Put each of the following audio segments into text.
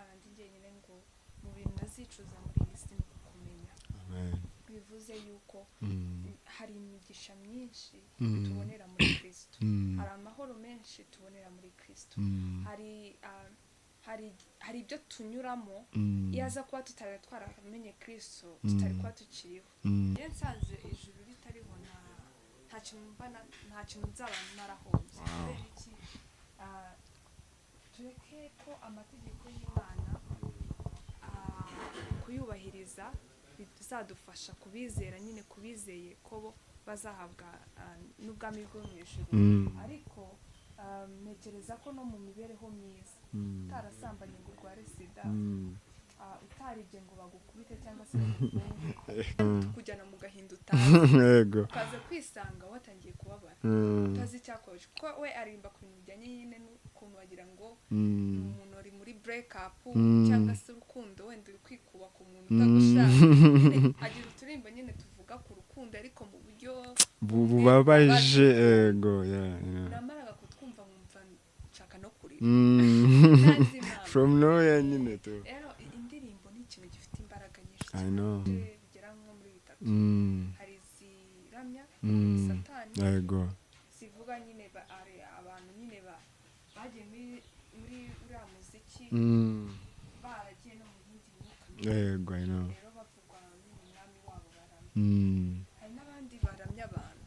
Imana ndi jyenyine ngo mu bintu nazicuza muri iyi si ni ukumenya. Bivuze yuko hari imigisha myinshi tubonera muri Kristo, hari amahoro menshi tubonera muri Kristo, hari ibyo tunyuramo iyo aza kuba tutari twaramenye Kristo tutari kuba tukiriho. Iyo nsanze ijuru ritariho nta kintu nzaba narahombye. Kubera iki? Tureke ko amategeko y'Imana kuyubahiriza bizadufasha kubizera, nyine kubizeye ko bo bazahabwa n'ubwami bwo mu ijuru. Ariko ntekereza ko no mu mibereho myiza utarasambanye ngo urware sida, utaribye ngo bagukubite cyangwa se bagufunge, kujyana mu gahinda utazi, ukaza kwisanga watangiye kubabara utazi icyakoje, kuko we arimba ku bintu bijyanye nyine n'ukuntu wagira ngo umuntu ari muri break up cyangwa se urukundo wenda uri kwikuba ku muntu utagushaka. Agira uturimbo nyine tuvuga ku rukundo ariko mu buryo bubabaje. namaraga kutwumva nkumva nshaka no kurira from nowhere nyine tu. Rero indirimbo ni ikintu gifite imbaraga nyinshi bigera nko muri bitatu. Hari ziramya Satani, zivuga nyine abantu nyine bagiye muri uriya muziki baragiye no mu yindi myuka, rero bavugwa n'umwami wabo baramya. Hari n'abandi baramya abantu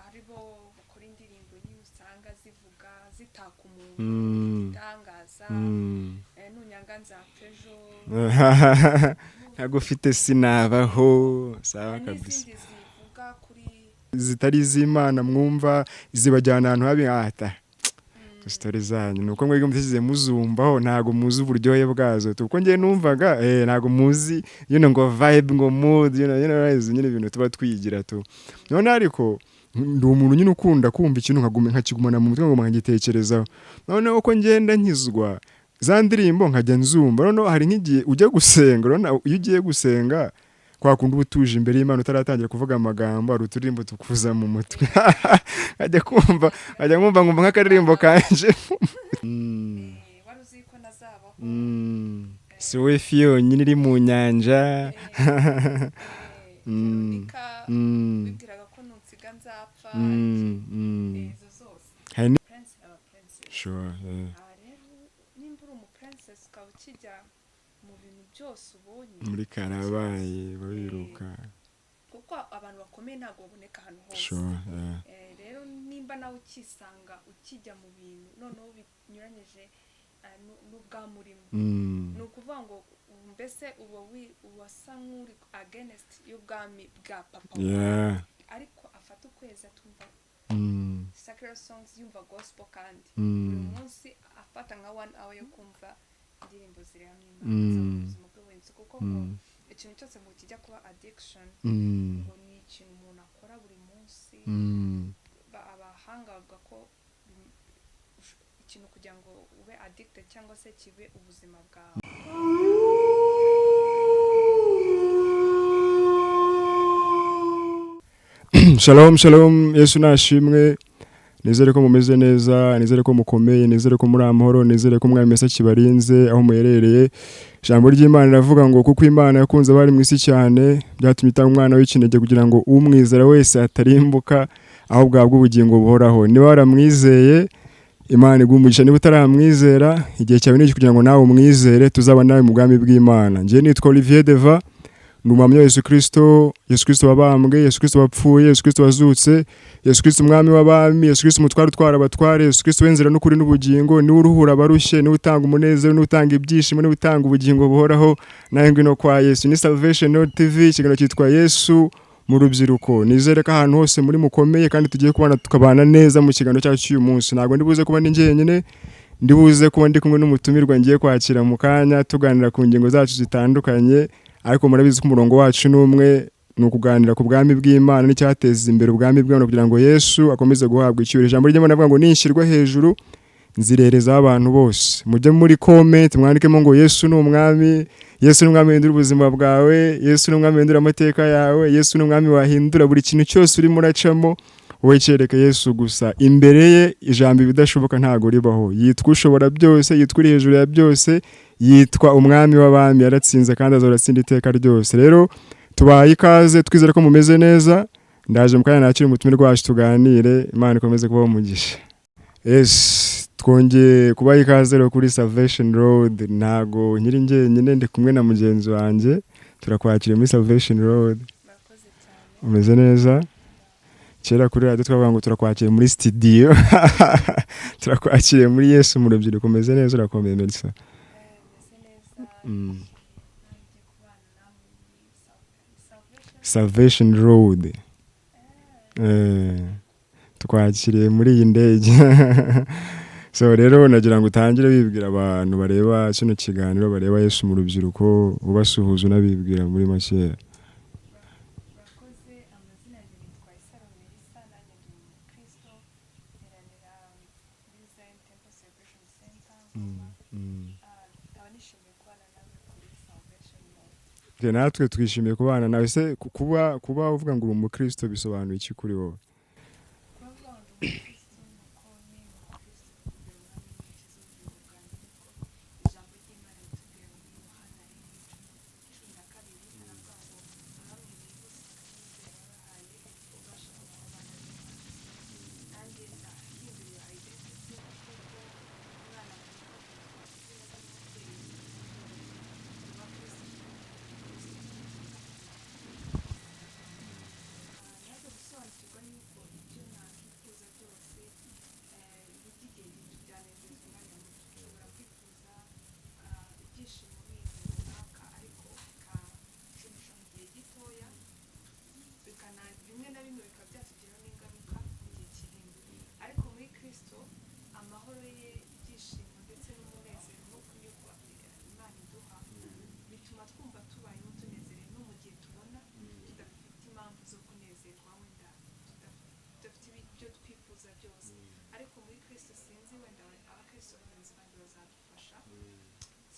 aribo bakora indirimbo nyine usanga zivuga zitaka umuntu itangaza, nunyanga nzapfa ejo, ntabwo ufite sinabaho, sawa kabisa. n'izindi zivuga kuri zitari iz'Imana mwumva zibajyana ahantu habi. Story zanyu nuko mwebwe muteze muzumbaho, ntago muzi uburyohe bwazo kuko ngiye numvaga ntago muzi ngo vibe ngo mood nyine ibintu tuba twigira tu. None ariko ndi umuntu nyine ukunda kumva ikintu nkakigumana mu mutwe ngo nkagitekerezaho. None uko ngenda nkizwa za ndirimbo nkajya nzumva. None hari nk'igihe ujya gusenga, iyo ugiye gusenga kwa kundi ubutuje imbere y'Imana utaratangira kuvuga amagambo, hari uturimbo tukuza mu mutwe ajya kumva ngumva nk'akaririmbo kanje. wari uzi ko nazabaho si we fiyo nyine iri mu nyanja. Veronica bibwiraga ko nunsiga nzapfa, izo zose Prince aba princess. Sure, rero nimba uri umu princess ukaba ukijya mu bintu byose ubonye muri karabaye babiruka, kuko abantu bakomeye ntabwo baboneka ahantu hose. sure, rero nimba nawe ukisanga ukijya mu bintu noneho binyuranyije n'ubwamurimo, ni ukuvuga ngo mbese uwasa nk'uri against y'ubwami bwa papa wawe, ariko afata ukwezi atumva secular songs, yumva gospel, kandi buri munsi afata nka 1 hour yo kumva indirimbo ziramya Imana zo mu buzima bw'ubuhinzi, kuko ngo ikintu cyose ngo kijya kuba addiction ngo ni ikintu umuntu akora buri munsi. Abahanga bavuga ko ikintu kugira ngo ube addicted cyangwa se kibe ubuzima bwawe. Shalom, Yesu nashimwe. Nizere ko mumeze neza, nizere ko mukomeye, nizere ko muri amahoro, nizere ko Umwami Yesu kibarinze aho muherereye. Ijambo ry'Imana riravuga ngo kuko Imana yakunze abari mu isi cyane, byatumye itanga umwana w'ikinege kugira ngo umwizera wese atarimbuka, aho bwabwo ubugingo buhoraho. Niba waramwizeye, Imana igumugisha. Niba utaramwizera, igihe cyawe ni kugira ngo nawe umwizere, tuzaba nawe mu bwami bw'Imana. Ngiye nitwa Olivier Deva, numamya Yesu Kristo wabambwe, Yesu Kristo wapfuye, Yesu Kristo wazutse, Yesu Kristo umwami w'abami, Yesu Kristo umutware utwara abatware, Yesu Kristo wenzera n'ukuri n'ubugingo, ni uruhura abarushye, ni utanga umunezero, ni utanga ibyishimo, ni utanga ubugingo buhoraho. Nawe ngwino kwa Yesu. Ni Salvation TV, ikiganiro cyitwa Yesu mu rubyiruko. Nizere ko ahantu hose muri mukomeye kandi tugiye kubana tukabana neza mu kiganiro cyacu cy'uyu munsi. Ntabwo ndibuze kuba ndi njyenyine, ndibuze kuba ndi kumwe n'umutumirwa ngiye kwakira mu kanya, tuganira ku ngingo zacu zitandukanye, ariko murabizi ko umurongo wacu n'umwe, ni ukuganira ku bwami bw'Imana n'icyateza imbere ubwami bw'Imana kugira ngo Yesu akomeze guhabwa icyubahiro. Ijambo ry'Imana rivuga ngo nishyirwa hejuru nzirereza abantu bose. Mujye muri comment mwandikemo ngo Yesu ni umwami, Yesu ni umwami wahindura ubuzima bwawe, Yesu ni umwami wahindura amateka yawe, Yesu ni umwami wahindura buri kintu cyose urimo uracamo. wowe cyereka Yesu gusa. Imbere ye ijambo ibidashoboka ntago ribaho. Yitwa ushobora byose, yitwa uri hejuru ya byose, yitwa umwami w'abami, yaratsinze kandi azoratsinda iteka ryose. Rero tubaye ikaze, twizere ko mumeze neza. Ndaje mu kanya nakiri umutumirwa wacu tuganire, Imana ikomeze kubaho umugisha. Yes, twongeye kubaha ikaze rero kuri Salvation Road. Ntago nkiri njyenyine, ndi kumwe na mugenzi wanjye. Turakwakiriye muri Salvation Road. Umeze neza? Kera kuri radio twavuga ngo turakwakiriye muri studio. Turakwakiriye muri Yesu mu rubyiruko. Umeze neza? Urakomeye Melissa? Salvation Road. Tukwakiriye muri iyi ndege. So rero nagira ngo utangire bibwira abantu bareba kino kiganiro, bareba Yesu mu rubyiruko, ubasuhuza unabibwira muri make. Natwe twishimiye kubana nawe. Se kuba uvuga ngo uri umukristo bisobanuye iki kuri wowe?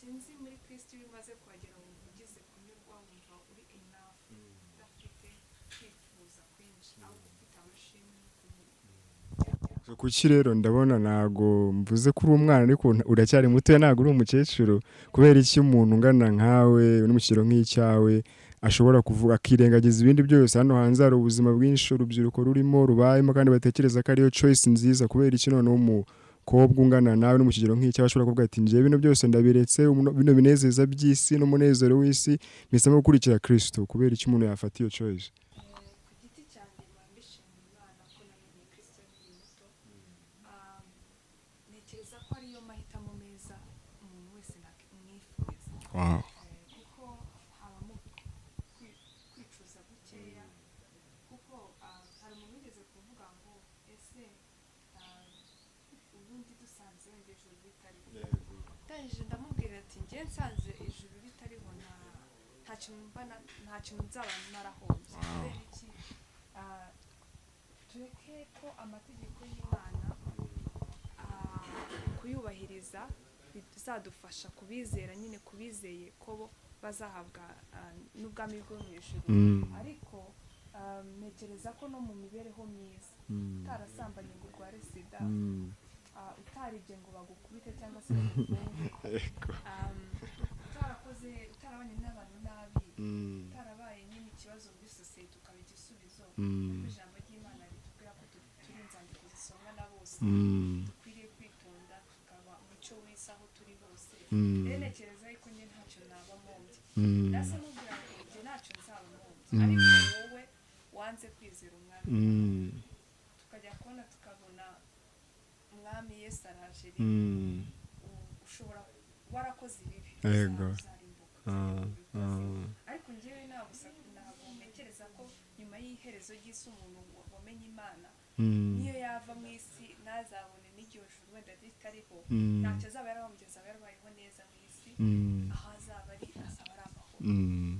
Sinzi muri Kristo bimaze kuhagera mu ugize kunyurwa wumva uri enough, udafite kwifuza kwinshi, aho ufite amashimwe n'ukunyurwa. Kuki rero ndabona ntago mvuze ko uri umwana ariko uracyari muto, ntago uri umukecuru. Kubera iki umuntu ungana nkawe uri mu kigero nk'icyawe ashobora kuvuga akirengagiza ibindi byose? Hano hanze hari ubuzima bwinshi urubyiruko rurimo rubayemo kandi batekereza ko ariyo choice nziza. Kubera iki noneho umukobwa ungana nawe no mu kigero nk'icyawe ashobora kuvuga ati njye bino byose ndabiretse, bino binezeza by'isi n'umunezero w'isi mpisemo gukurikira Kristo? Kubera iki umuntu yafata iyo choice? Wow. Kuko habamo kwicuza gukeya, kuko hari umuntu wigeze kuvuga ngo ese ubundi dusanze wenda ijuru ritariho. Ndangije ndamubwira ati njye nsanze ijuru ritariho nta kintu nzaba narahombye. Kubera iki? Tureke ko amategeko y'Imana kuyubahiriza bizadufasha kubizera, nyine kubizeye ko bazahabwa n'ubwami bwo mu ijuru. Ariko ntekereza ko no mu mibereho myiza, utarasambanye ngo urware sida, utaribye ngo bagukubite cyangwa se bagufunge, utarabanye n'abantu nabi, utarabaye nyine ikibazo muri sosiyete ukaba igisubizo. Ijambo ry'Imana ritubwira ko turi inzandiko zisomwa na bose, dukwiriye kwitonda tukaba umucyo w'isi aho turi hose. Rero ntekereza yuko njye ntacyo naba mpombye. Nasa mubwira ngo njye ntacyo nzaba mpombye, ariko wowe wanze kwizera umwami, tukajya kubona tukabona umwami Yesu araje, ushobora warakoze ibibi uzarimbuka. Ariko njyewe ntabwo ntekereza ko nyuma y'iherezo ry'isi umuntu wamenye Imana niyo yava mu isi ntazabone n'iryo juru wenda ritariho, ntacyo azaba yarahombye, azaba yarabayeho neza mu isi, aho azaba ari amahoro.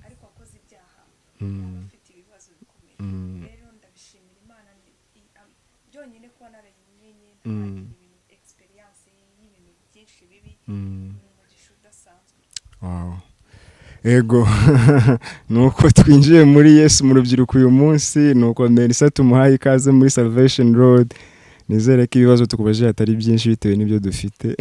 Ariko wakoze ibyaha yaba afite ibibazo bikomeye. Rero ndabishimira Imana byonyine kuba narayimenye, ntaragira ibintu experience y'ibintu byinshi bibi, umugisha udasanzwe. Wow. ego nuko twinjiye muri Yesu mu rubyiruko uyu munsi, nuko Melissa tumuhaye ikaze muri Salvation Road. Nizere ko ibibazo tukubaje atari byinshi bitewe n'ibyo dufite.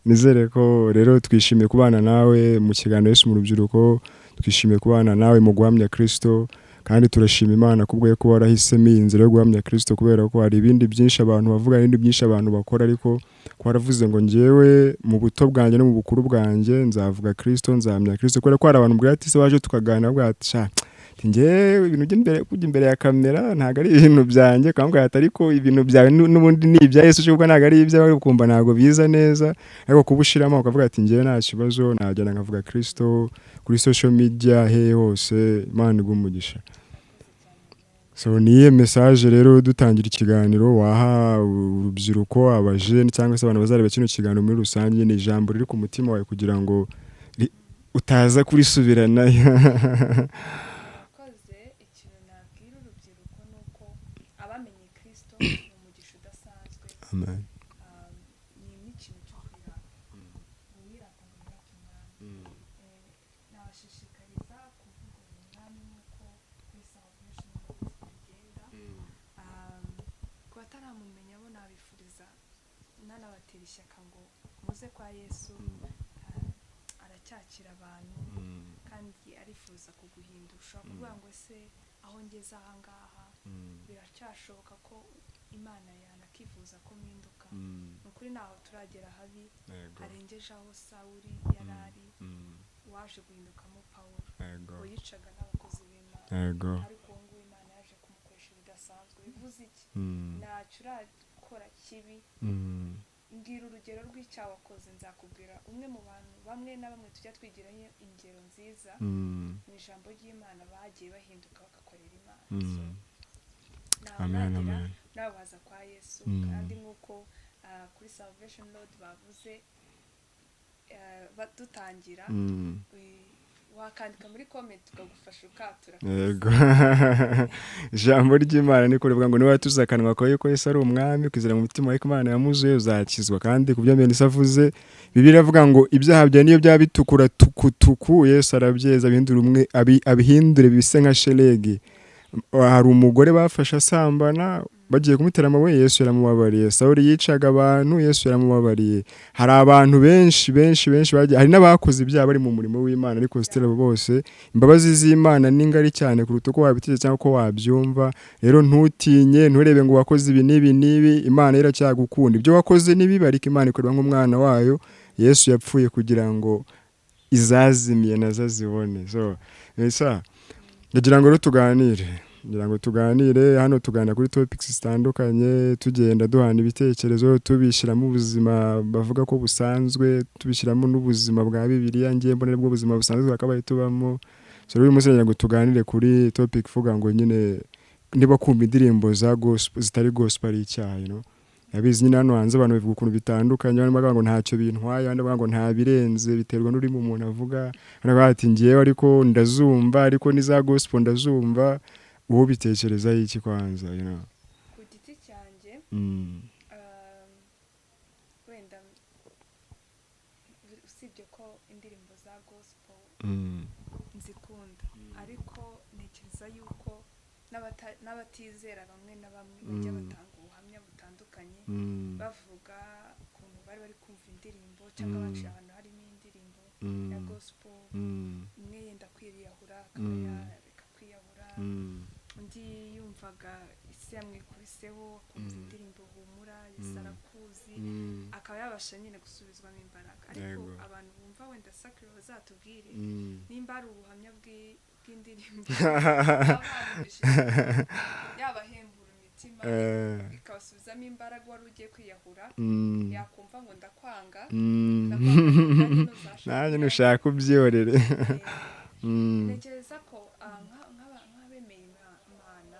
Nizere ko rero twishimiye kubana nawe mu kiganiro Yesu mu rubyiruko, twishimiye kubana nawe mu guhamya Kristo, kandi turashima Imana kubwo ko warahisemo iyi nzira yo guhamya Kristo, kubera ko hari ibindi byinshi abantu bavuga, ibindi byinshi abantu bakora, ariko kwaravuze ngo njyewe mu buto bwanjye no mu bukuru bwanjye nzavuga Kristo, nzahamya Kristo. Kubera ko hari abantu bwa ati se waje tukaganira bwa ati njyewe ibintu kujya imbere ya kamera ntabwo ari ibintu byanjye, kandi ariko ibintu byawe n'ubundi ni ibya Yesu, cyangwa ntabwo ari ibyawe, ukumva ntabwo biza neza, ariko kubushiramo ukavuga ati njyewe nta kibazo najyana nkavuga Kristo kuri social media he hose. Imana igumugisha. So niye message rero dutangira ikiganiro waha urubyiruko, abajene cyangwa se abantu bazareba kino kiganiro muri rusange, ni ijambo riri ku mutima wawe kugira ngo utaza kurisubirana? Amen. ishyaka ngo muze kwa Yesu, aracyakira abantu kandi arifuza kuguhindusha, kuvuga ngo se aho ngeze aha ngaha biracyashoboka ko Imana yanakifuza ko mpinduka. Nukuri naho turagera habi arengeje aho Sawuli yarari, waje guhindukamo Pawulo wicaga n'abakozi b'Imana, ariko ngo Imana yaje kumukoresha bidasanzwe. Bivuze iki? Ntacyo urakora kibi, mbwira urugero rw'icyaha wakoze, nzakubwira umwe mu bantu bamwe na bamwe tujya twigiraho ingero nziza mu ijambo ry'Imana bagiye bahinduka bagakorera Imana. Nawe waza kwa Yesu, kandi nk'uko kuri Salvation Road bavuze dutangira, wakandika muri comment tukagufasha ukatura. Yego. Ijambo ry'Imana niko rivuga ngo niba tuzakanwa ko yuko Yesu ari umwami, kwizera mu mutima wawe ko Imana yamuzuye uzakizwa. Kandi kubyo Melissa avuze, Bibiliya iravuga ngo ibyaha byawe niyo byaba bitukura tukutuku, Yesu arabyeza abihindure bise nka shelegi. Hari umugore bafashe asambana, bagiye kumutera amabuye, Yesu yaramubabariye. Sawuli yicaga abantu, Yesu yaramubabariye. Hari abantu benshi bagiye, hari n'abakoze ibyaha bari mu murimo w'Imana, ariko still bose imbabazi z'Imana ni ngari cyane kuruta uko wabitekereza cyangwa uko wabyumva. Rero ntutinye, nturebe ngo wakoze ibi n'ibi, Imana iracyagukunda. Ibyo wakoze nibi, ariko Imana ikorera nk'umwana wayo. Yesu yapfuye kugira ngo izazimiye nazo zibone. So Melissa, ndagira ngo tuganire hano, tuganira kuri topics zitandukanye, tugenda duhana ibitekerezo, tubishyiramo ubuzima bavuga ko busanzwe, tubishyiramo n'ubuzima bwa Bibiliya, ngiye mbona nibwo buzima busanzwe bakabaye tubamo. So uyu munsi ngo tuganire kuri topic ivuga ngo nyine niba kumva indirimbo za gospel zitari gospel ari icyaha, yabizi nyine hano hanze abantu bivuga ukuntu bitandukanye, bamwe bavuga ngo ntacyo bintwaye, abandi bavuga ngo nta birenze, biterwa n'uri mu muntu avuga. Bati ngiyewe ariko ndazumva, ariko niza gospel ndazumva. Uwo bitekereza iki kwanza, ku giti cyanjye wenda usibye ko indirimbo za gospel nzikunda, ariko ntekereza yuko n'abatizera bamwe na bamwe bajya batanga ubuhamya butandukanye, bavuga ukuntu bari kumva indirimbo cyangwa baciye ahantu harimo indirimbo ya gospel, umwe yenda kwiyahura akareka kwiyahura, undi yumvaga isi yamwikuriseho akumva indirimbo humura, Yesu arakuzi, akaba yabasha nyine gusubizwamo imbaraga. Ariko abantu bumva wenda Sakiro bazatubwire nimba ari ubuhamya bw'indirimbo yabahembura imitima, ikabasubizamo imbaraga, wari ugiye kwiyahura yakumva ngo ndakwanga nanjye nushaka ubyorere. Ntekereza ko nk'abemeye Imana,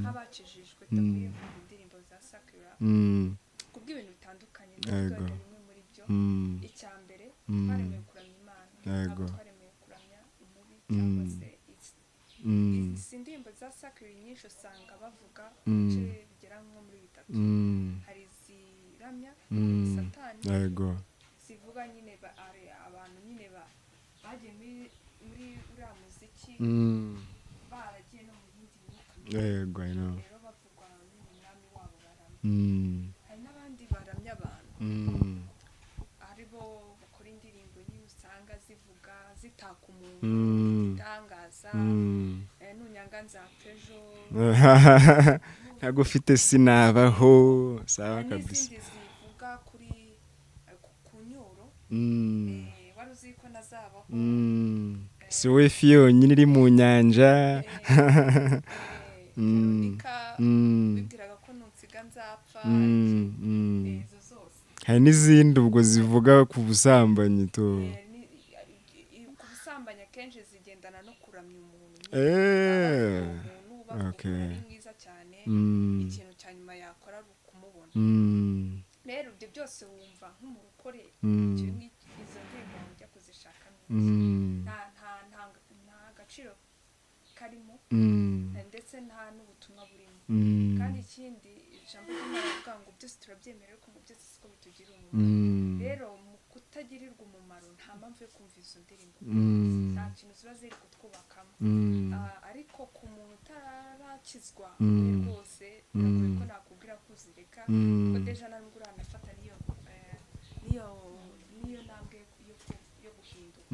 nk'abakijijwe, dukwiye kumva indirimbo za Sakira kubw'ibintu bitandukanye, bimwe muri byo. Icya mbere, twaremewe kuramya Imana, ntabwo twaremewe kuramya umubi cyangwa se izi ndirimbo za Sakira nyinshi usanga bavuga ibice bigera nko muri bitatu. Hari iziramya Satani, zivuga nyine abantu nyine bagiye muri uriya muziki baragiye no mu yindi myuka yego I know rero bavugwa n'umwami wabo baramya hari n'abandi baramya abantu aribo bakora indirimbo nyine usanga zivuga zitaka umuntu itangaza nunyanga nzapfa ejo ntabwo ufite sinabaho sawa kabisa n'izindi zivuga ku nyuro wari uzi ko nazabaho si we fi yonyine iri mu nyanja Veronica bibwiraga ko nunsiga nzapfa izo zose hari n'izindi ubwo zivuga ku busambanyi to ku busambanyi akenshi zigendana no kuramya umuntu ari mwiza cyane ikintu cya nyuma yakora ari ukumubona rero ibyo byose wumva nk'umurokore izo ndirimbo ujya kuzishaka nta gaciro karimo ndetse nta n'ubutumwa burimo kandi ikindi ijambo ry'Imana rivuga ngo byose turabyemerewe ko byose siko bitugira umumaro rero mu kutagirirwa umumaro nta mpamvu yo kumva izo ndirimbo nta kintu ziba ziri kutwubakamo ariko ku muntu utarakizwa rwose biragoye ko nakubwira ko uzireka ko deja na nubwo uranafata niyo ntambwe yo guhinduka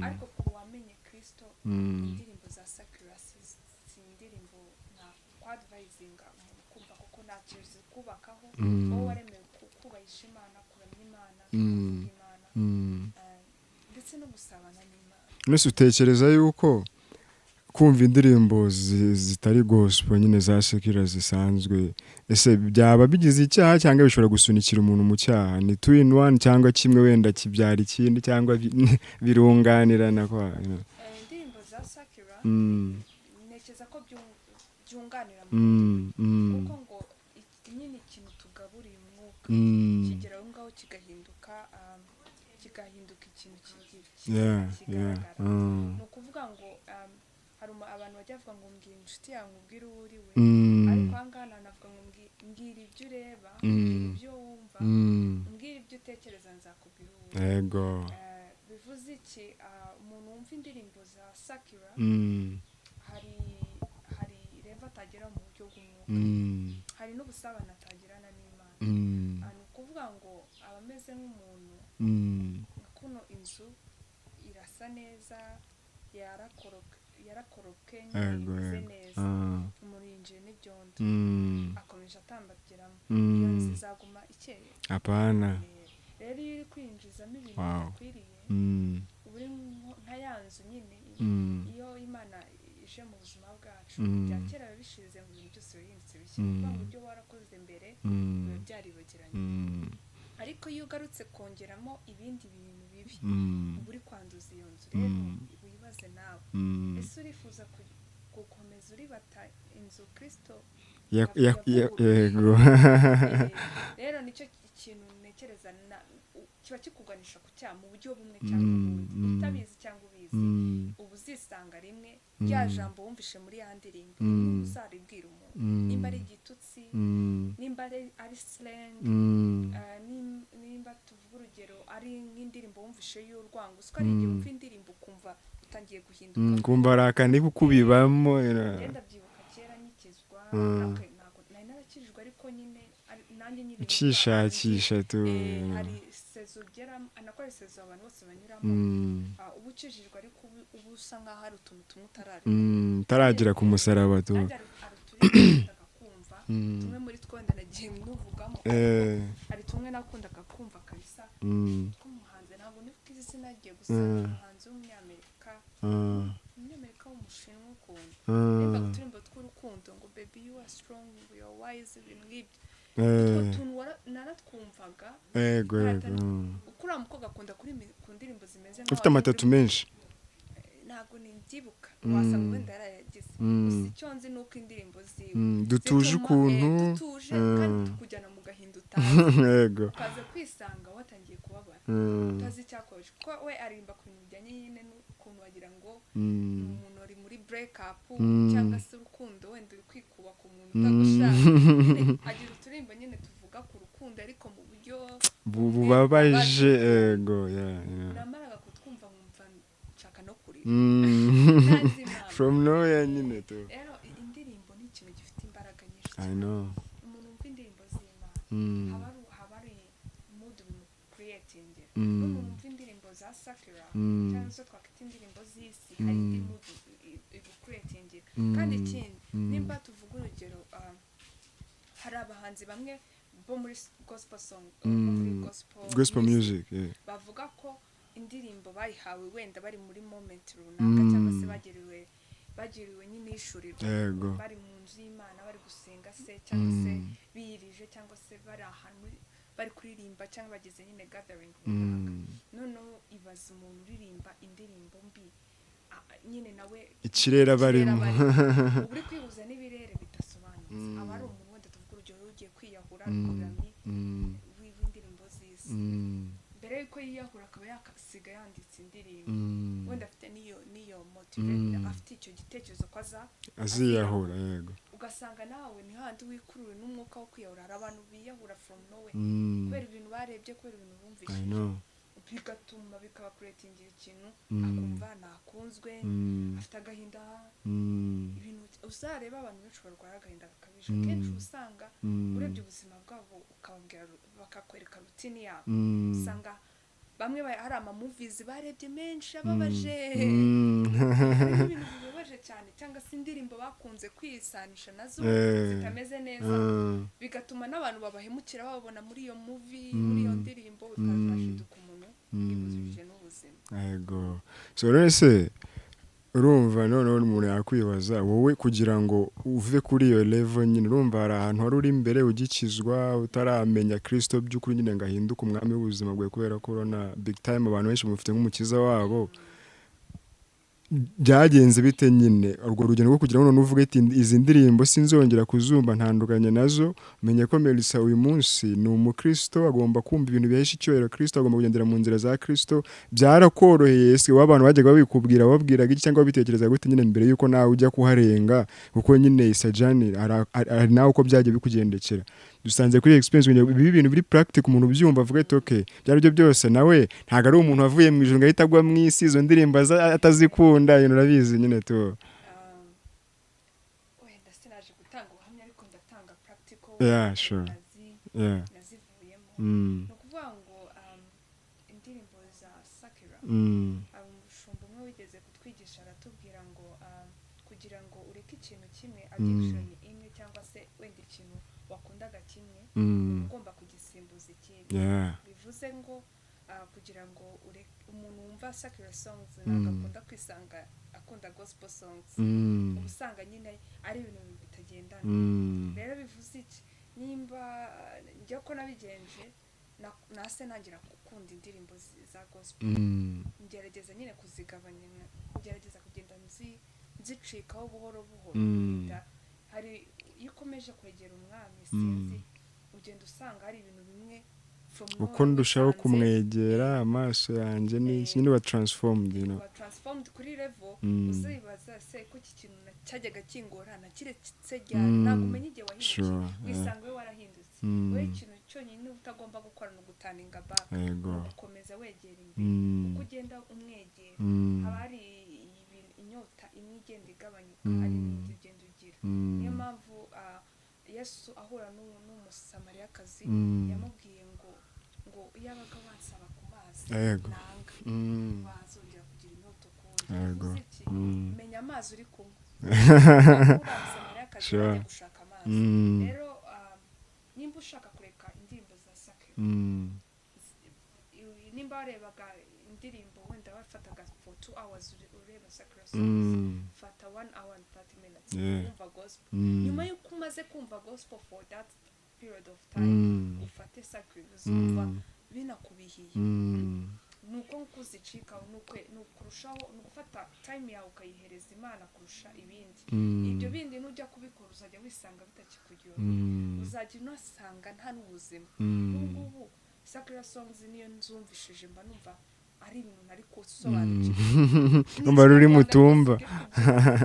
ariko ku wamenye Kristo indirimbo za sacrifice si indirimbo nta kwadvisinga umuntu kumva kuko nta kintu zikubakaho wowe waremewe kubahisha Imana kuramya Imana kuvuga Imana ndetse no gusabana n'Imana nese utekereza yuko kumva indirimbo zitari gospel nyine za secular zisanzwe ese byaba bigize icyaha cyangwa bishobora gusunikira umuntu mu cyaha ni two in one cyangwa kimwe wenda kibyara ikindi cyangwa birunganirana kwa indirimbo za secular ntekereza ko byunganira kuko ngo nyine ikintu tugaburiye umwuka kigera aho ngaho kigahinduka ikintu kigaragara ni ukuvuga ngo hari abantu bajya bavuga ngo mbwira inshuti yawe ubwire uwo uri we ariko aha ngaha navuga ngo mbwira ibyo ureba mbwira ibyo wumva mbwira ibyo utekereza nzakubwira uwo yego bivuze iki umuntu wumva indirimbo za sakira hari reva atagera mu buryo bw'umwuka hari n'ubusabane atagirana n'Imana ni ukuvuga ngo aba ameze nk'umuntu kuno inzu irasa neza yarakorobwe imeze neza umuntu yinjiye n'ibyondo akomeje atambagiramo iyo nzu izaguma ikeye apana rero iyo uri kwinjizamo ibintu bidakwiriye uba uri nka ya nzu nyine iyo Imana ije mu buzima bwacu bya kera biba bishize mu bintu byose bihindutse bishya kuko mu buryo warakoze mbere biba byaribagiranye ariko iyo ugarutse kongeramo ibindi bintu bibi uba uri kwanduza iyo nzu rero wibaze nawe ese urifuza gukomeza uribata inzu Kristo yego rero nicyo kintu ntekereza kiba kikuganisha ku cyaha mu buryo bumwe cyangwa ubundi utabizi cyangwa ubizi ubu uzisanga rimwe rya jambo wumvishe muri ya ndirimbo uzaribwira umuntu nimba ari igitutsi nimba ari slang nimba tuvuga urugero ari nk'indirimbo wumvishe y'urwango usiko ari igihe wumva indirimbo ukumva utangiye guhinduka kumva rakane kukubibamo ngenda byibuka kera nyikizwa ntabwo nari narakijijwe ariko nyine nanjye nyine ukishakisha tu hari sezo ugera anakora sezo abantu bose banyuramo ubu ukijijwe ariko ubu usa nkaho hari utuntu tumwe utaragira ku musaraba tu tumwe muri twenda nagiye mwuvugamo hari tumwe nakundaga kumva kabisa tw'umuhanzi ntabwo nibuka izina rye gusa umuhanzi w'umunyamerika w'umushinwa ukuntu nimba uturimbo tw'urukundo ngo baby you are strong you are wise ibintu nk'ibyo utwo tuntu naratwumvaga ukura mukobwa akunda ku ndirimbo zimeze nk'aho ufite amatatu menshi ntabwo nibyibuka wasanga wenda yarayagize gusa icyo nzi ni uko indirimbo ziwe dutuje ukuntu dutuje kandi tukujyana mu gahinda utazi yego ukaza kwisanga watangiye kubabara utazi icyakoje kuko we aririmba ku bintu bijyanye nyine n'ukuntu wagira ngo umuntu ari muri break up cyangwa se urukundo wenda uri kwikuba ku muntu utagushaka agira uturimbo nyine tuvuga ku rukundo ariko mu buryo bubabaje yego namaraga kutwumva nkumva ntazi impamvu from nowhere nyine tu. rero indirimbo ni ikintu gifite imbaraga nyinshi I cyane. know. Umuntu wumva indirimbo z'Imana haba ari mood bimucreatingira. N'umuntu wumva indirimbo za Sakira cyangwa se twakwita indirimbo z'isi hari indi mood igucreatingira. Kandi ikindi nimba tuvuga urugero hari abahanzi bamwe bo muri gospel song muri gospel music bavuga ko indirimbo bayihawe wenda bari muri moment runaka cyangwa se bagiriwe nyine ishurirwa bari mu nzu y'Imana bari gusenga se cyangwa se biyirije cyangwa se bari ahantu bari kuririmba cyangwa bageze nyine gathering runaka. Noneho ibaza umuntu uririmba indirimbo mbi nyine nawe ikirere barimo uri kwihuza n'ibirere bidasobanutse. Aba ari umuntu wenda tuvuga urugero ugiye kwiyahura n'umuramyi w'indirimbo z'isi. Mbere yuko yiyahura akaba yakasiga yanditse indirimbo wenda afite n'iyo motivation afite icyo gitekerezo ko aziyahura. Yego, ugasanga nawe ni handi wikurura n'umwuka wo kwiyahura. Hari abantu biyahura from nowhere kubera ibintu barebye, kubera ibintu bumvise, bigatuma bikabakuretingira ikintu akumva nakunzwe afite agahinda. Ibintu uzareba abantu benshi barwara agahinda gakabije kenshi usanga urebye ubuzima bwabo ukababwira bakakwereka rutini yabo. Usanga bamwe hari amamovies barebye menshi ababaje ibintu bibabaje cyane cyangwa se indirimbo bakunze kwisanisha nazo zitameze neza bigatuma n'abantu babahemukira babona muri iyo movie muri iyo ndirimbo ukazashiduka umuntu yibuzije n'ubuzima. Yego, so rero se urumva noneho umuntu yakwibaza wowe kugira ngo uve kuri iyo level nyine urumva hari ahantu wari uri imbere ugikizwa utaramenya Kristo by'ukuri nyine ngahinduka umwami w'ubuzima bwawe kubera corona big time abantu benshi mufite nk'umukiza wabo. Byagenze bite nyine urwo rugendo rwo kugira ngo none uvuge ati izi ndirimbo sinzongera kuzumva ntandukanye nazo, menye ko Melissa uyu munsi ni umukristo agomba kumva ibintu bihesha icyubahiro Kristo, agomba kugendera mu nzira za Kristo. Byarakoroheye se w'abantu bajyaga babikubwira babwiraga iki cyangwa bitekereza gute nyine mbere yuko nawe ujya kuharenga kuko nyine isajani ari nawe uko byagiye bikugendekera? Dusanze kuri experience ibi bintu biri practical umuntu ubyumva avuga ati okay byari byo byose nawe ntago ari umuntu wavuye mu ijuru ngahita agwa mu isi izo ndirimbo atazikunda ibintu urabizi nyine tu. Wenda sinaje gutanga ubuhamya ariko ndatanga practical. Yeah, sure. Yeah. Nazivuyemo. No kuvuga ngo indirimbo za Sakira umushumba umwe wigeze kutwigisha aratubwira ngo kugira ngo ureke ikintu kimwe addiction imwe cyangwa se wenda ikintu wakundaga kimwe ugomba kugisimbuza ikindi. Bivuze ngo kugira ngo umuntu wumva Sakira songs nagakunda kwisanga akunda gospel songs ubusanga nyine ari ibintu bitagendana. Rero bivuze iki nimba njya ko nabigenje nase nangira gukunda indirimbo za gospel ngerageza nyine kuzigabanya ngerageza kugenda nzicikaho buhoro buhoro. Hari iyo ukomeje kwegera umwami sinzi ugenda usanga hari ibintu bimwe uko ndushaho kumwegera amaso yanjye ni nyine wa transformed transformed kuri level uzibaza se ko iki kintu cyajyaga kingora nakiretse cyane ntabwo umenye igihe wahindutse wisanga we warahindutse. We ikintu cyonyine utagomba gukora no gutaninga back ukomeza wegera imbere uko ugenda umwegera haba hari inyota imwe igenda igabanyuka hari n'indi ugenda ugira. Niyo mpamvu Yesu ahura n'umusamariyakazi yamubwiye ngo yabaga wansaba ku mazi nanga wazongera kugira inyota ukundi. Menya amazi uri kumwe umusamariyakazi ajya gushaka amazi. Rero nimba ushaka kureka indirimbo za Sakira nimba warebaga indirimbo wenda wafataga for 2 hours ureba Sakira songs fata 1 hour and 30 minutes kumva gospel. Nyuma yuko umaze kumva gospel for that period of time ufate Sakira uzumva binakubihiye nuko kuzicika nukurushaho nugufata time yawe ukayihereza Imana kurusha ibindi. Ibyo bindi nujya kubikora uzajya wisanga bitakikugira uzajya unasanga nta n'ubuzima. Ngubu Sakira songs niyo nzumvishije mba numva ari ibintu nari kusobanukirwa numva ruri mutumba.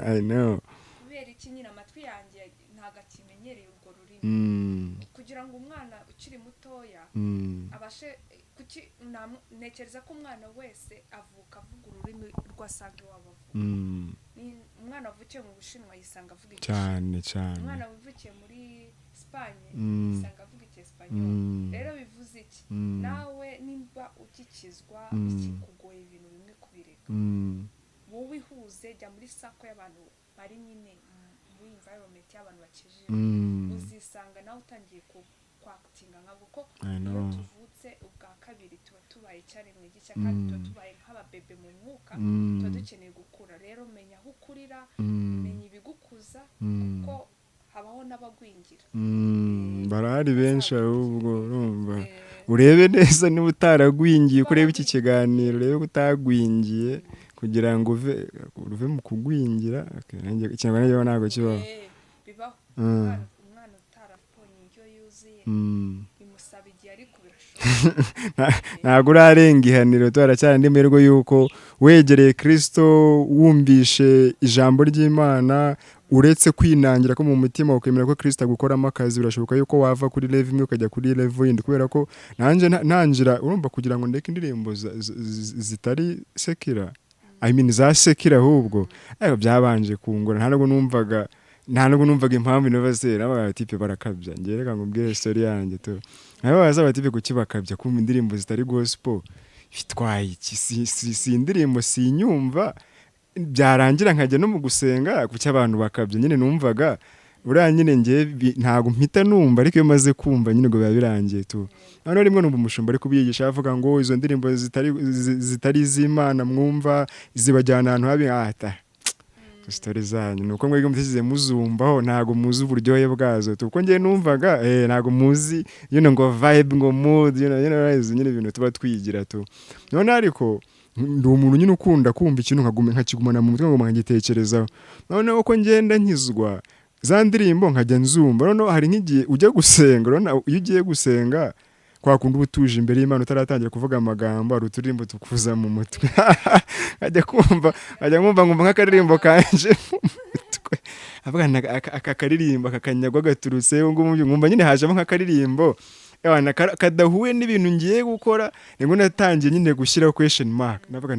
I know kubera iki nyine amatwi yanjye ntago akimenyereye urwo rurimi kugira ngo umwana ukiri mutoya abashe kuki ntekereza ko umwana wese avuka avuga ururimi rw'asanga iwabo avuga. Umwana wavukiye mu Bushinwa yisanga avuga cyane cyane, umwana wavukiye muri Espagne yisanga avuga Icyesipanyol. Rero bivuze iki? Nawe nimba ukikizwa ikikugoye ibintu bimwe kubireka, wowe ihuze jya muri sako y'abantu bari nyine muri environment y'abantu bakijije, uzisanga nawe utangiye kwakitinga nkabo ko iyo tuvutse ubwa kabiri tuba tubaye icyaremwe gishya kandi tuba tubaye nk'ababebe mu mwuka, tuba dukeneye gukura. Rero menya aho ukurira, menya ibigukuza, kuko habaho n'abagwingira. Barahari benshi ahubwo urumva, urebe neza niba utaragwingiye, kureba iki kiganiro urebe ko utagwingiye kugira ngo uve mu kugwingira. Ikinyarwanda cyo ntabwo kibaho. Bibaho umwana utaraponye indyo yuzuye bimusaba igihe, ariko birashoboka. Ntabwo urarenga ihaniro, twaracyari indi mergo yuko wegereye Kristo, wumvishe ijambo ry'Imana, uretse kwinangira ko mu mutima ukemera ko Kristo agukoramo akazi, birashoboka yuko wava kuri level imwe ukajya kuri level yindi. Kubera ko nanje nangira urumva, kugira ngo ndeke indirimbo zitari sekira, za sekira ahubwo byabanje kungora. Ntabwo numvaga impamvu inobazera abatipe barakabya. Ngereka ngo mbwire story yanjye to, nabo baza abatipe kukibakabya kumva indirimbo zitari gospel bitwaye iki? Si indirimbo sinyumva, byarangira nkajya no mu gusenga kuki abantu bakabya. Nyine numvaga buriya nyine ngiye ntabwo mpita numva, ariko iyo maze kumva nyine ngo biba birangiye tu. Noneho rimwe numva umushumba ari kubiyigisha avuga ngo izo ndirimbo zitari iz'Imana mwumva zibajyana ahantu habi. Story zanyu nuko mwebwe mutisize muzumbaho, ntago muzi uburyohe bwazo tu. Kuko ngiye numvaga ntago muzi ngo vibe, ngo mood, nyine ibintu tuba twigira tu. None ariko ndi umuntu nyine ukunda kumva ikintu nkakigumana mu mutwe ngo nkagitekerezaho. Noneho uko ngenda nkizwa za ndirimbo nkajya nzumva. Noneho hari nk'igihe ujya gusenga, iyo ugiye gusenga kwa kundi ubutuje imbere y'Imana utaratangira kuvuga amagambo, hari uturirimbo tukuza mu mutwe. Ajya kumva nk'akaririmbo kanje mu mutwe, avuga aka karirimbo kakanyagwa gaturutse ngumva nyine hajemo nk'akaririmbo kadahuye n'ibintu ngiye gukora. Ngo natangiye nyine gushyiraho question mark, navuga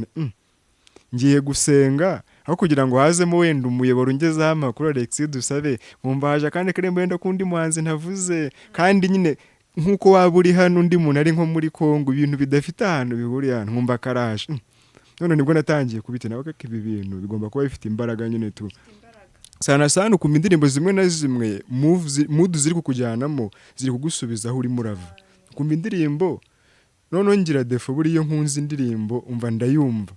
ngiye gusenga, aho kugira ngo hazemo wenda umuyoboro ungezeho amakuru Alexis Dusabe, nkumva haje kandi karirimbo wenda kundi muhanzi ntavuze, kandi nyine nkuko waba uri hano undi muntu ari nko muri Kongo, ibintu bidafite ahantu bihuriye hano, nkumva karaje. None nibwo natangiye kubita nawe ko ibi bintu bigomba kuba bifite imbaraga nyine tu. Sana ukumva indirimbo zimwe na zimwe mood ziri kukujyanamo, ziri kugusubiza aho uri murava. Ukumva indirimbo noneho ngira defo buriyo nkunze indirimbo umva ndayumva.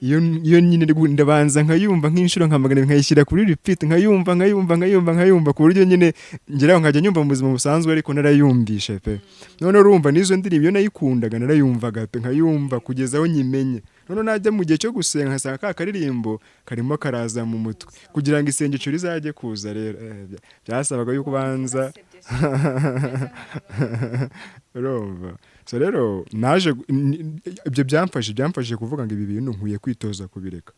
Iyo nyine ndabanza nkayumva nk'inshuro nka magana nkayishyira kuri repeat, nkayumva ku buryo nyine ngeraho nkajya nyumva mu buzima busanzwe, ariko narayumvishe pe. None urumva nizo ndirimbo iyo nayikundaga narayumvaga pe, nkayumva kugeza aho nyimenye. None najya mu gihe cyo gusenga nkasanga ka karirimbo karimo karaza mu mutwe, kugira ngo isengesho rizajye kuza. Rero byasabaga yuko banza urumva. So rero naje ibyo byamfashije kuvuga ngo ibi bintu nkwiye kwitoza kubireka.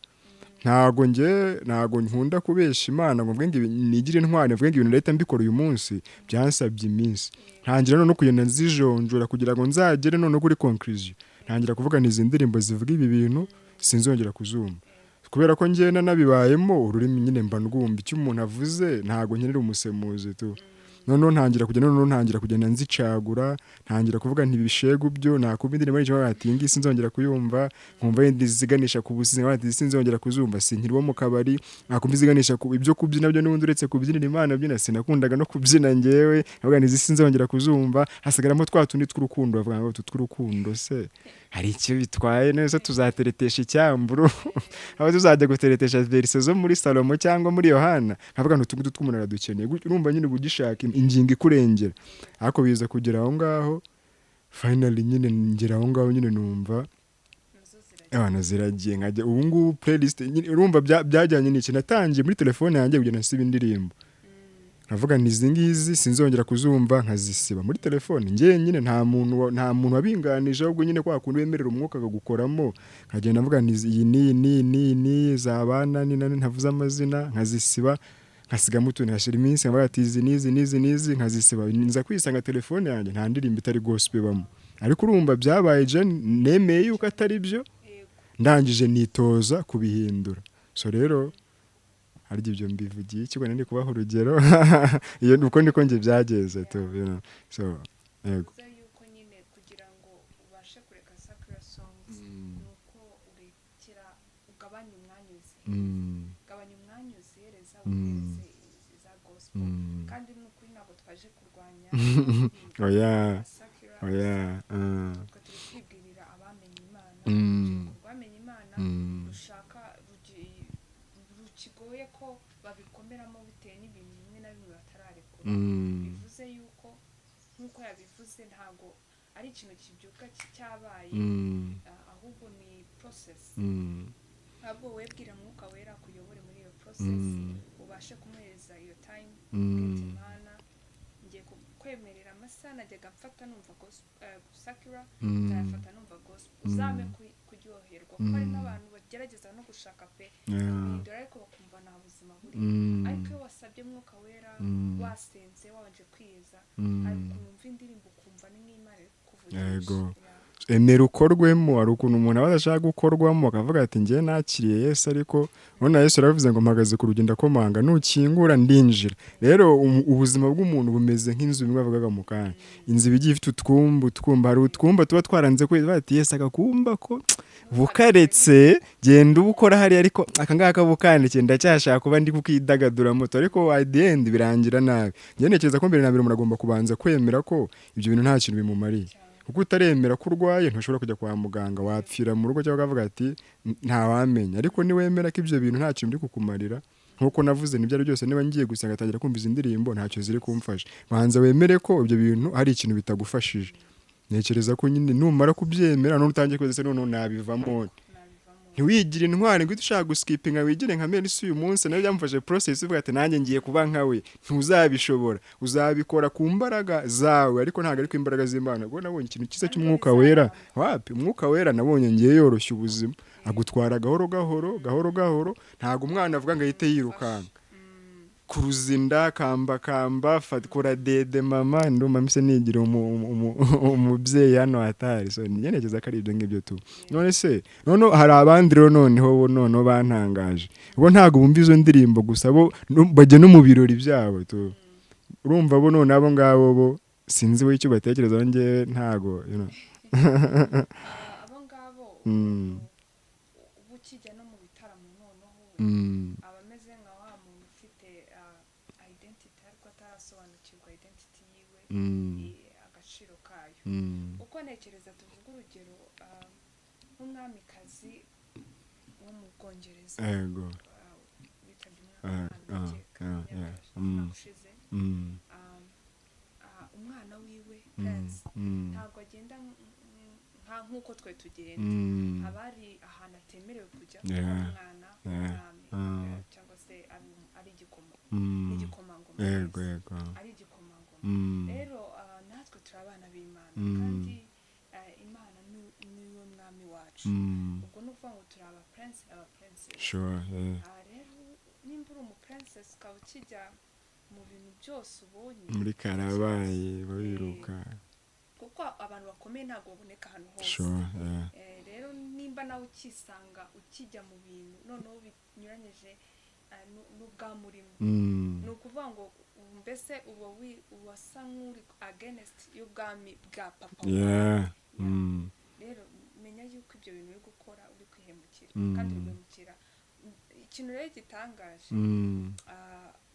Ntago nkunda kubesha Imana ngo mvuge ngo nigire intwari, mvuge ngo ibintu leta mbikora uyu munsi, byansabye iminsi. Ntangira no kugenda nzijonjora kugira ngo nzagere none kuri conclusion. Ntangira kuvuga nizi ndirimbo zivuga ibi bintu sinzongera kuzumva, kubera ko ngenda nabibayemo ururimi nyine mba ndwumva icyo umuntu avuze, ntago nkenera umusemuzi tu. Noneho ntangira kugenda nzicagura, ntangira kuvuga ntibishego byo nakumva indirimbo y'icyo batingi sinzongera kuyumva, nkumva yindi ziganisha ku businzi nk'abandi sinzongera kuzumva. Sinkirwa mu kabari nakumva ziganisha ku ibyo kubyina byo n'ubundi uretse kubyinira Imana byina sinakundaga no kubyina ngewe, navuga nti sinzongera kuzumva. Hasigaramo twa tundi tw'urukundo, bavuga ngo tw'urukundo se hari icyo bitwaye neza, tuzateretesha icyamburu aho tuzajya guteretesha verse zo muri Salomo cyangwa muri Yohana. Nkavuga ngo utungutu tw'umuntu aradukeneye, urumva nyine ugishaka ingingo ikurengera. Ariko biza kugera aho ngaho finally nyine ngera aho ngaho nyine numva abana ziragiye nkajya ubu ngubu playlist nyine urumva byajyanye n'iki. Natangiye muri telefone yanjye kugenda nsiba indirimbo, nkavuga n'izi ngizi sinzongera kuzumva, nkazisiba muri telefone. Ngiye nyine nta muntu wabinganije, ahubwo nyine kwa kundi wemerera umwuka akagukoramo, nkagenda mvuga iyi ni zabana ni nani ntavuze amazina, nkazisiba nkasigamo utuntu, hashira iminsi nkavuga ati izi nizi nkazisiba. Nza kwisanga telefone yanjye nta ndirimbo itari gospel bamo, ariko urumva byabaye je nemeye yuko atari byo ndangije nitoza kubihindura. So rero hari ibyo mbivugiye ikigo ndi kubaho urugero iyo uko ndiko nje byageze to you know. So yego yuko nyine kugira ngo ubashe kureka secular songs nuko urekera ugabanya umwanya uzereza uhereze za gospel kandi n'ukuri ntabwo twaje kurwanya oya twibwirira abamenye Imana bamenye Imana rushaka rukigoye ko babikomeramo bitewe n'ibintu bimwe na bimwe batararekura bivuze yuko nk'uko yabivuze ntabwo ari ikintu kibyuka cyabaye ahubwo ni process ahubwo webwira Mwuka Wera kuyobore muri iyo process ubashe kumuhereza iyo time Imana ngiye kwemerera amasaha najyaga mfata numva secular ndayafata numva gospel uzame kuryoherwa kuko hari n'abantu bagerageza no gushaka pe guhindura ariko bakumva nta buzima buri ariko iyo wasabye Mwuka Wera wasenze wabanje kwiyeza ariko numva indirimbo ukumva ni nk'Imana kuvugisha emera ukorwemo. Hari ukuntu umuntu aba adashaka gukorwamo akavuga ati ngiye nakiriye Yesu, ariko none Yesu aravuze ngo mpagaze ku rugi ndakomanga nukingura ndinjira. Rero ubuzima bw'umuntu bumeze nk'inzu bimwe bavugaga mu kanya, inzu igiye ifite utwumba hari utwumba tuba twaranze ko bati Yesu agakumba ko bukaretse genda ubukora hari, ariko akangaka bukandike ndacyashaka kuba ndi kukidagadura moto, ariko at the end birangira nabi. Njye ntekereza ko mbere na mbere umuntu agomba kubanza kwemera ko ibyo bintu nta kintu bimumariye, kuko utaremera ko urwaye ntushobora kujya kwa muganga, wapfira mu rugo cyangwa ukavuga ati ntawamenya. Ariko niwemera ko ibyo bintu nta kintu biri kukumarira, nkuko navuze nibyo ari byose, niba ngiye gusenga atangira kumva izi ndirimbo ntacyo ziri kumfasha, banza wemere ko ibyo bintu hari ikintu bitagufashije. Ntekereza ko nyine numara kubyemera none utangiye kweze none nabivamo, ntiwigire intwari ngo ushaka guskipinga wigire nka Mercy uyu munsi nayo byamufashe process uvuga ati nanjye ngiye kuba nkawe. Ntuzabishobora, uzabikora ku mbaraga zawe ariko ntabwo ari ku imbaraga z'Imana. Ubwo nabonye ikintu cyiza cy'Umwuka Wera, wapi Umwuka Wera nabonye ngiye yoroshya ubuzima, agutwara gahoro gahoro. Ntabwo umwana avuga ngo ahite yirukanka kuruzinda kamba fatkora dede mama ndumva mise nigira umubyeyi hano hatari. So nyenegeza ko ari ibyo ngibyo tu. None se hari abandi rero noneho bantangaje, bo ntago bumva izo ndirimbo gusa, bo bajye no mu birori byabo tu. Urumva bo none abo ngabo bo sinzi we icyo batekereza nge ntago abo ngabo ubukijya no mu bitaramo noneho abameze nka wa muntu ufite identity ariko atarasobanukirwa identity yiwe agaciro kayo. uko ntekereza tuvuga urugero nk'umwamikazi wo mu Bwongereza witabye umwana ushize, umwana wiwe Prince ntabwo agenda nk'uko twe tugenda, abari ahantu atemerewe kujya umwana w'umwami cyangwa se ari igikomangoma, ari igikomangoma. Rero natwe turi abana b'Imana kandi Imana niwe mwami wacu, ubwo ni ukuvuga ngo turi aba princess. Rero nimba uri umu princess ukaba ukijya mu bintu byose ubonye muri karabaye babiruka, kuko abantu bakomeye ntabwo baboneka ahantu hose. Rero nimba nawe ukisanga ukijya mu bintu noneho binyuranyije n'ubwamurimo, ni ukuvuga ngo mbese uba wasa nk'uri against y'ubwami bwa papa wawe. Rero menya yuko ibyo bintu uri gukora uri kwihemukira kandi uri guhemukira ikintu rero gitangaje.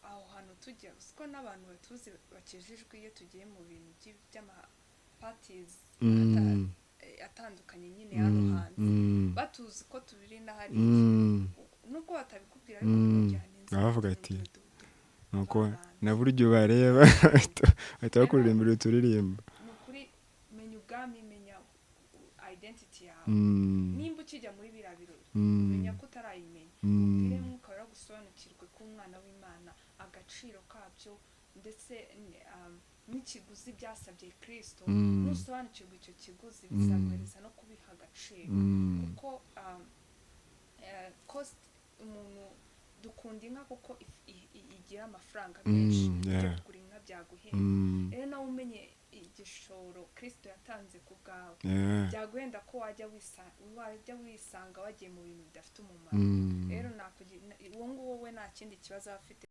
Aho hantu tujya siko n'abantu batuzi bakijijwe iyo tugiye mu bintu by'amapatiz atandukanye nyine hano hanze, batuzi ko tubiri na hariya nubwo batabikubwira ariko kujyana inzu bavuga ati nuko na buryo bareba bahita bakuririmbira uturirimbo. Ni ukuri menya ubwami, menya identity yawe. Nimba ukijya muri biriya birori menya ko utarayimenya, ubwire Mwuka Wera gusobanukirwe k'umwana w'Imana agaciro kabyo ndetse n'ikiguzi byasabye Kristo. Nusobanukirwa icyo kiguzi bizaguhereza no kubiha agaciro, kuko cost umuntu dukunda inka kuko igira amafaranga menshi, kugura inka byaguhenda. Rero nawe umenye igishoro Kristo yatanze ku bwawe byagwenda ko wajya wisanga wagiye mu bintu bidafite umumaro rero uwo nguwo we nta kindi kibazo afite.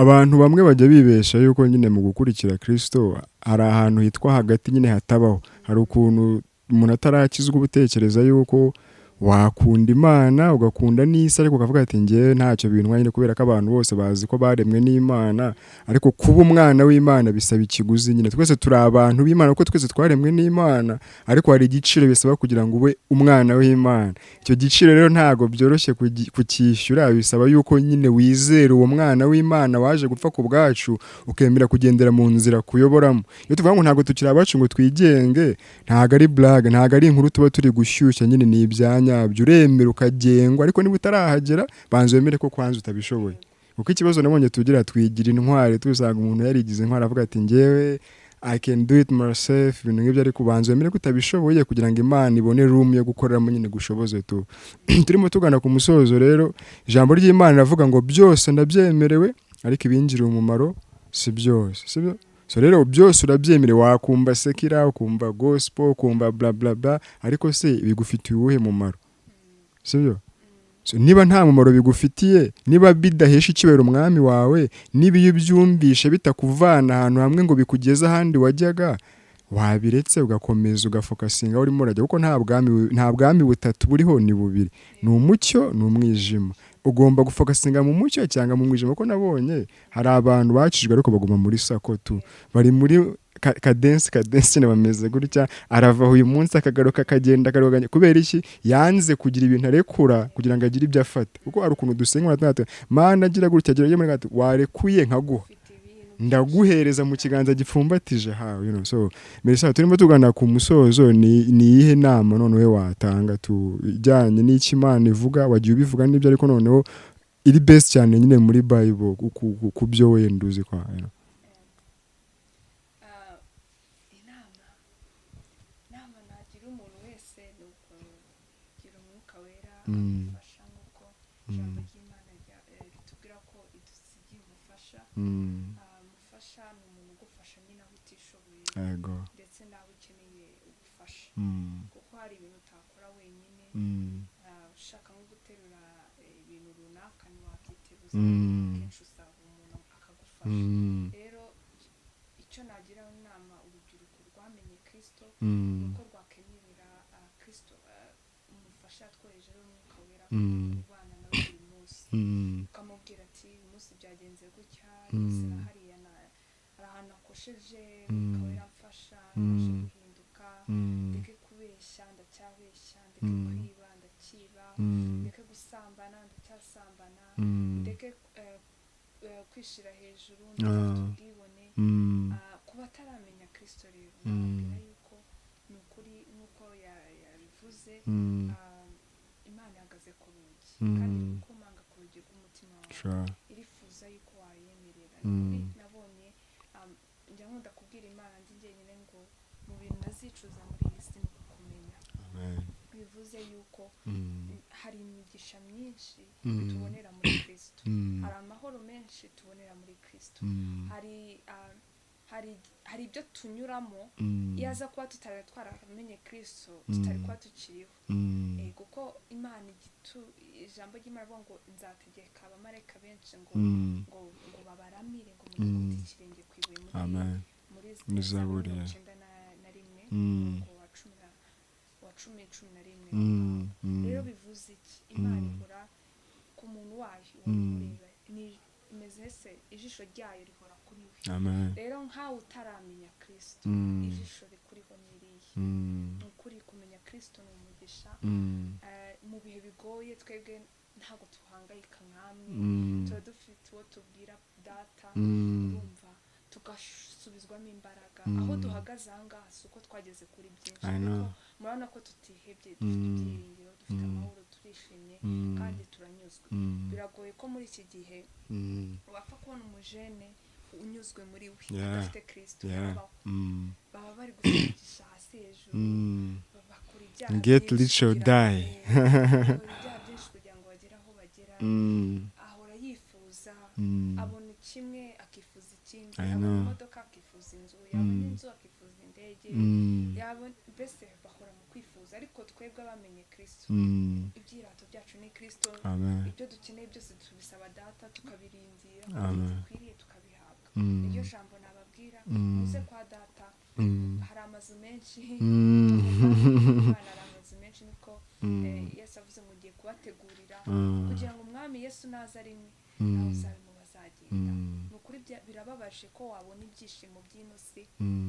Abantu bamwe bajya bibesha yuko nyine mu gukurikira Kristo hari ahantu hitwa hagati nyine hatabaho. Hari ukuntu umuntu atarakizwa ubutekereza yuko wakunda Imana ugakunda n'isi ariko ukavuga ati ngewe ntacyo bintwaye kubera ko abantu bose bazi ko baremwe n'Imana, ariko kuba umwana w'Imana bisaba ikiguzi. Nyine twese turi abantu b'Imana kuko twese twaremwe n'Imana, ariko hari igiciro bisaba kugira ngo ube umwana w'Imana. Icyo giciro rero ntago byoroshye kukishyura, bisaba yuko nyine wizera uwo mwana w'Imana waje gupfa ku bwacu, ukemera kugendera mu nzira kuyoboramo. Iyo tuvuga ngo ntago tukiri abacu ngo twigenge, ntago ari blague, ntago ari inkuru tuba turi gushyushya, nyine ni ibyanya uremera ukagengwa, ariko niba utarahagera banza wemere ko kwanza utabishoboye. Kuko ikibazo nabonye tugira twigira intwari, tuzanga umuntu yarigize intwari avuga ati ngewe I can do it myself, ibintu nk'ibyo, ariko banza wemere ko utabishoboye kugira ngo Imana ibone room yo gukoreramo nyine gushoboze tu. Turimo tugana ku musozo rero, ijambo ry'Imana ravuga ngo byose ndabyemerewe ariko ibingira umumaro si byose, sibyo? So rero byose urabyemere, wakumva sekira, ukumva gospel, ukumva bla bla bla, ariko se bigufitiye uwuhe mumaro? Sibyo? So niba nta mumaro bigufitiye, niba bidahesha icyubahiro umwami wawe, niba iyo byumvishe bitakuvana ahantu hamwe ngo bikugeze ahandi wajyaga, wabiretse ugakomeza ugafokasinga aho urimo urajya, kuko nta bwami butatu buriho, ni bubiri, ni umucyo n'umwijima. Ugomba gufokasinga mu mucyo cyangwa mu mwijima, kuko nabonye hari abantu bacishijwe ariko baguma muri sakotu, bari muri kadensi bameze gutya, arava uyu munsi akagaruka akagenda akaroganya. Kubera iki? Yanze kugira ibintu arekura kugira ngo agire ibyo afata. Kuko hari ukuntu dusenga natwe, Mana agira gutya agira muri gato, warekuye nkaguha, ndaguhereza mu kiganza gipfumbatije hawe, so mbese turimo tugana ku musozo, ni iyihe nama noneho watanga tujyanye n'iki Imana ivuga? Wagiye ubivuga n'ibyo, ariko noneho iri best cyane nyine muri Bible ku byo wenda uzi kwa umufasha, nk'uko ijambo ry'Imana ritubwira ko idusigiye umufasha. Umufasha ni umuntu ugufasha nyine aho utishoboye ndetse nawe ukeneye ubufasha, kuko hari ibintu utakora wenyine. Ushaka nko guterura ibintu runaka ntiwabyiteguza, akenshi usaba umuntu akagufasha. Rero icyo nagira inama urubyiruko rwamenye Kristo ni uko rwakemerera Kristo umufasha yatwohereje n'Umwuka Wera kubana nawe buri munsi, ukamubwira ati uyu munsi byagenze gutya, hariya hari ahantu akosheje, Umwuka Wera amfasha, mbashe guhinduka, ndeke kubeshya ndacyabeshya, ndeke kwiba ndakiba, ndeke gusambana ndacyasambana, ndeke kwishira hejuru ndafite ubwibone. Ku bataramenya Kristo rero nababwira yuko ni ukuri nk'uko yabivuze, Imana ihagaze ku rugi kandi ukomanga ku rugi rw'umutima wawe, irifuza yuko wayemerera. Nabonye njya nkunda kubwira Imana ndi jyenyine ngo mu bintu nazicuza muri iyi si ni ukukumenya. Bivuze yuko hari imigisha myinshi tubonera muri Kristo, hari amahoro menshi tubonera muri Kristo, hari ibyo tunyuramo iyo aza kuba tutari twaramenye Kristo tutari kuba tukiriho. Kuko Imana ijambo ry'Imana rivuga ngo nzategeka abamarayika benshi ngo babaramire, ngo mujye ikirenge ku ibuye, muri Zaburi 91 wa 10:11. Rero bivuze iki? Imana ihora ku muntu wayo umureba, imeze se ijisho ryayo rihora kuri we. Rero nkawe utaramenya Kristo, ijisho rikuriho n'irihe. Ni ukuri kumenya Kristo ni umugisha. Mu bihe bigoye twebwe ntabwo tuhangayika nk'amwe, tuba dufite uwo tubwira data, urumva tugasubizwamo imbaraga. Aho duhagaze aha ngaha si uko twageze kuri byinshi, ariko murabona ko tutihebye, dufite ibyiringiro, dufite amahoro, turishimye kandi turanyuzwe. Biragoye ko muri iki gihe wapfa kubona umujene unyuzwe muri we adafite Kristo. Baba bari gushakisha hasi hejuru, bakora ibyaha byinshi kugira ngo bagere aho bagera. Ahora yifuza, abona kimwe akifuza ikindi, abona imodoka akifuza inzu, yabona inzu akifuza ababyeyi yabo mbese bahora mu kwifuza ariko twebwe abamenye Kristo ibyirato byacu ni Kristo ibyo dukeneye byose tubisaba data tukabiringira dukwiriye tukabihabwa iryo jambo nababwira muze kwa data hari amazu menshi hari amazu menshi niko Yesu avuze ngo ngiye kubategurira kugira ngo umwami Yesu naza rimwe nawe uzabe mu bazagenda ni ukuri birababaje ko wabona ibyishimo by'ino si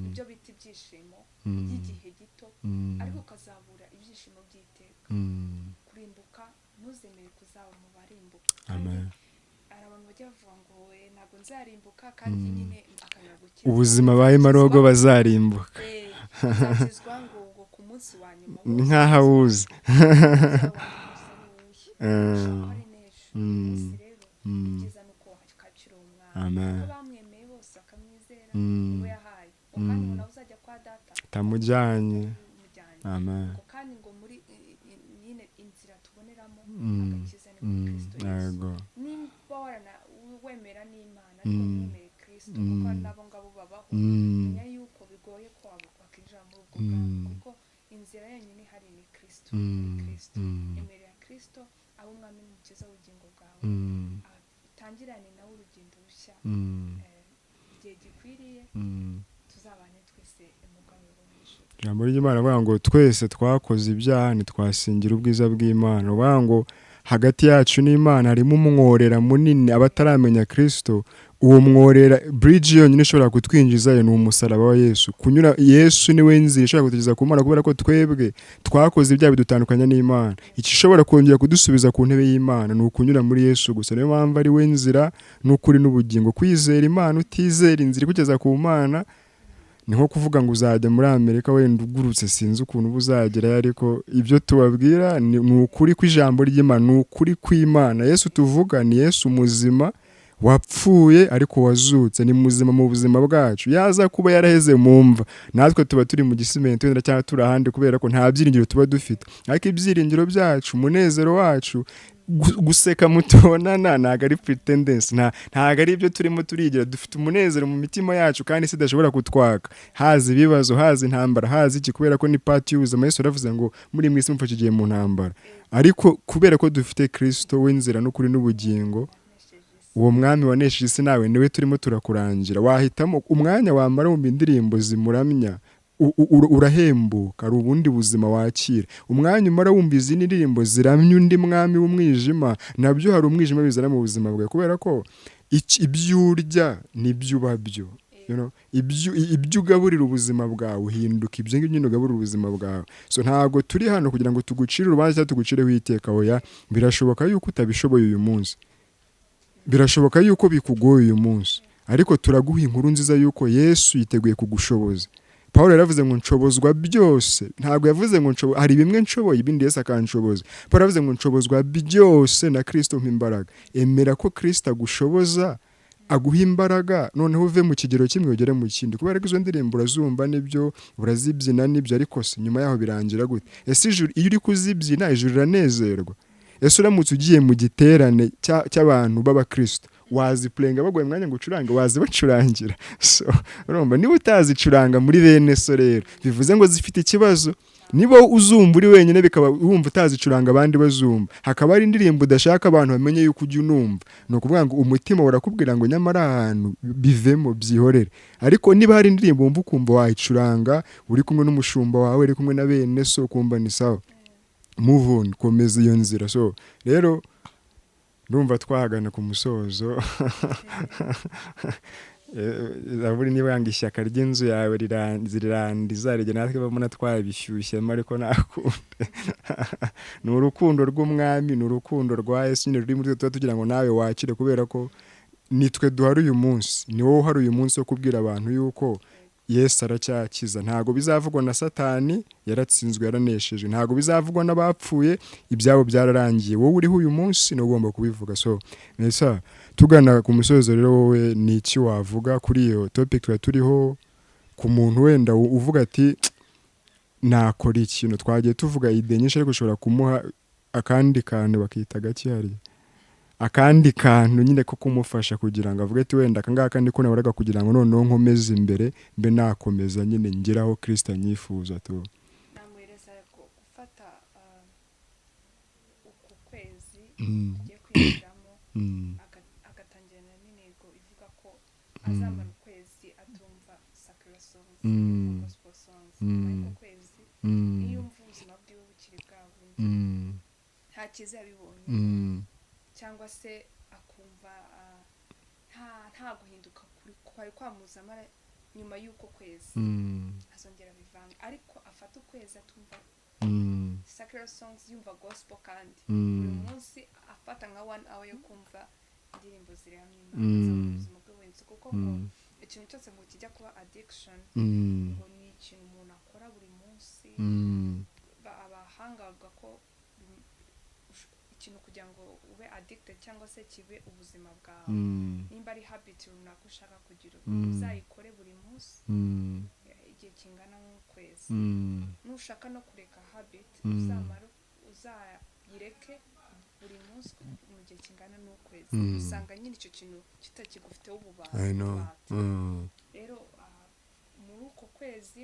ibyo bita ibyishimo by'igihe gito ariko ukazabura ibyishimo by'iteka kurimbuka ntuzemere kuzaba mu barimbuka hari abantu bajya bavuga ngo ntabwo nzarimbuka kandi nyine akanyura gukira ubuzima bahema rogo bazarimbuka uzakizwa ngo ku munsi wa nyuma nkaho awuzi byiza nuko wakacira umwana ko bamwemeye bose bakamwizera niwe yahaye kandi ngo nawe uzajya kwa data tamujyanye amen kandi ngo muri nyine inzira tuboneramo agakiza ni muri Kristo Yesu nimba wemera n'Imana ariko wemeye Kristo kuko nabo ngabo babaho menya yuko bigoye ko wakinjira muri ubwo bwami kuko inzira yonyine ihari ni Kristo emerera Kristo abo umwami n'umukiza w'ubugingo bwawe tangirane nawe urugendo rushya igihe gikwiriye tuzabane twese umugabo w'ijuru ijambo ry'Imana avuga ngo twese twakoze ibyaha ntitwasingira ubwiza bw'Imana avuga ngo hagati yacu n'Imana harimo umworera munini abataramenya Kristo uwo mworera bridge yonyine ishobora kutwinjizayo ni umusaraba wa Yesu kunyura Yesu niwe nzira ishobora kutugeza ku Mana kubera ko twebwe twakoze ibyaha bidutandukanya n'Imana ikishobora kongera kudusubiza ku ntebe y'Imana ni ukunyura muri Yesu gusa niyo mpamvu ari we nzira n'ukuri n'ubugingo kwizera Imana utizera inzira kugeza ku Mana ni nko kuvuga ngo uzajya muri Amerika wenda ugurutse sinzi ukuntu buzagerayo ariko ibyo tubabwira ni ukuri kw'ijambo ry'Imana ni ukuri kw'Imana Yesu tuvuga ni Yesu muzima wapfuye ariko wazutse ni muzima mu buzima bwacu yaza kuba yaraheze mu mva natwe tuba turi mu gisimenti wenda cyangwa turi ahandi kubera ko nta byiringiro tuba dufite ariko ibyiringiro byacu umunezero wacu guseka mutubonana ntago ari pretendence ntago ari ibyo turimo turigira dufite umunezero mu mitima yacu kandi se idashobora kutwaka haza ibibazo haza intambara haza iki kubera ko ni part y'ubuzima Yesu aravuze ngo muri mwisi mufashe igihe mu ntambara ariko kubera ko dufite Kristo w'inzira n'ukuri n'ubugingo uwo mwami wanesheje isi nawe niwe turimo turakurangira wahitamo umwanya wamara mu indirimbo zimuramya urahembuka ari ubundi buzima wakira umwanya umara wumva izi ndirimbo ziramya undi mwami w'umwijima nabyo hari umwijima bizana mu buzima bwawe kubera ko ibyo urya nibyo ubabyo ibyo ugaburira ubuzima bwawe uhinduka ibyo ngibyo ugaburira ubuzima bwawe so ntago turi hano kugira ngo tugucire urubanza cyangwa tugucireho iteka oya birashoboka yuko utabishoboye uyu munsi birashoboka yuko bikugoye uyu munsi ariko turaguha inkuru nziza yuko Yesu yiteguye kugushoboza Paulo yaravuze ngo nshobozwa byose ntabwo yavuze ngo hari bimwe nshoboye ibindi Yesu akanshoboza Paulo yaravuze ngo nshobozwa byose na Kristo mpimbaraga emera ko Kristo agushoboza aguha imbaraga noneho uve mu kigero kimwe ugere mu kindi kubera ko izo ndirimbo urazumva nibyo urazibyina nibyo ariko se nyuma yaho birangira gute ese ijuru iyo uri kuzibyina ijuru riranezerwa ese uramutse ugiye mu giterane cy'abantu b'abakristo waziplenga bagoye mwanya ngo ucurange wazibacurangira so urumva niba utazicuranga muri bene so rero bivuze ngo zifite ikibazo niba uzumva uri wenyine bikaba wumva utazicuranga abandi bazumva hakaba ari indirimbo udashaka abantu bamenye yuko ujya unumva no kuvuga ngo umutima urakubwira ngo nyamara ahantu bivemo byihorere ariko niba hari indirimbo wumva ukumva wayicuranga uri kumwe n'umushumba wawe uri kumwe na bene so kumva ni sawa move on komeza iyo nzira so rero ndumva twahagana ku musozo zaburi niba yanga ishyaka ry'inzu yawe rirandiza natwe bamuna twabishyushye ariko nakunde ni urukundo rw'umwami ni urukundo rwa Yesu nyine ruri muri twe tugira ngo nawe wakire kubera ko nitwe duhari uyu munsi ni wowe uhari uyu munsi wo kubwira abantu yuko Yesu aracyakiza ntago bizavugwa na Satani yaratsinzwe yaranesheje ntago bizavugwa n'abapfuye ibyabo byararangiye wowe uriho uyu munsi no ugomba kubivuga so nesa tugana ku musozo rero wowe ni iki wavuga kuri iyo topic turiho ku muntu wenda uvuga ati nakora ikintu twagiye tuvuga ide nyinshi ariko ushobora kumuha akandi kantu bakita gakihari akandi kantu nyine ko kumufasha kugira ngo avuge ati wenda akangaka niko naboraga kugira ngo noneho nkomeze imbere mbe nakomeza nyine ngeraho Kristo anyifuza tu. namwereza ko gufata uku kwezi ugiye kwinjiramo agatangirana n'intego ivuga ko azamara ukwezi atumva secular songs gospel songs ariko kwezi niyo umva ubuzima bwiwe bukiri bwa bundi nta cyiza yabibonye cyangwa se akumva nta guhinduka kwari kwamuzamo nyuma y'uko kwezi azongera bivanga ariko afata ukwezi atumva secular songs yumva gospel kandi buri munsi afata nka 1 hour yo kumva indirimbo ziramye Imana ubuzima bwe wese kuko ngo ikintu cyose ngo kijya kuba addiction ngo ni ikintu umuntu akora buri munsi abahanga bavuga ko ikintu kugira ngo ube addicted cyangwa se kibe ubuzima bwawe nimba ari habit runaka ushaka kugira uzayikore buri munsi igihe kingana nk'ukwezi nushaka no kureka habit uzayireke buri munsi mu gihe kingana n'ukwezi usanga nyine icyo kintu kitakigufiteho ububasha rero muri uko kwezi